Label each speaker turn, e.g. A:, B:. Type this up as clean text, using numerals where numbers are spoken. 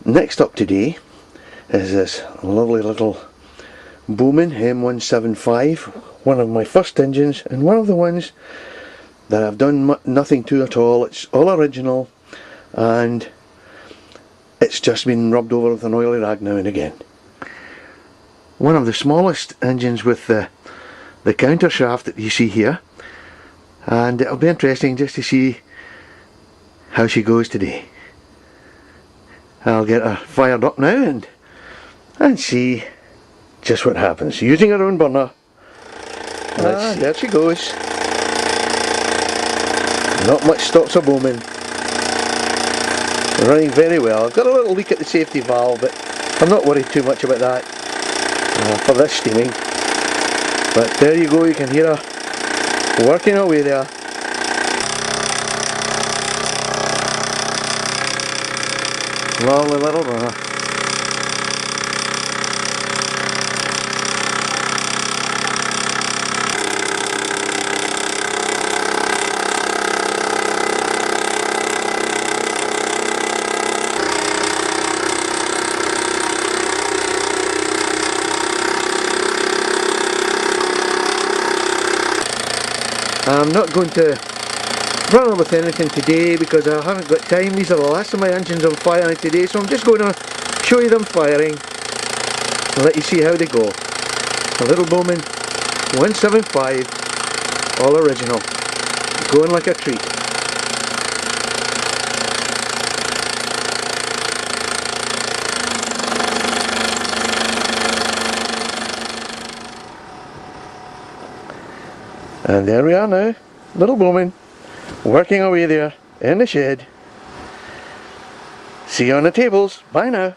A: Next up today is this lovely little Bowman M175, one of my first engines and one of the ones that I've done nothing to at all. It's all original and it's just been rubbed over with an oily rag now and again. One of the smallest engines with the counter shaft that you see here, and it'll be interesting just to see how she goes today. I'll get her fired up now and see just what happens. Using her own burner. There she goes. Not much stops a Bowman. Running very well. I've got a little leak at the safety valve, but I'm not worried too much about that for this steaming. But there you go, you can hear her working away there. Lovely little runner. I'm not going to run with anything today because I haven't got time. These are the last of my engines I'm firing today, so I'm just going to show you them firing and let you see how they go. A little Bowman 175, all original, going like a treat. And there we are now, little Bowman, working away there in the shed. See you on the tables. Bye now.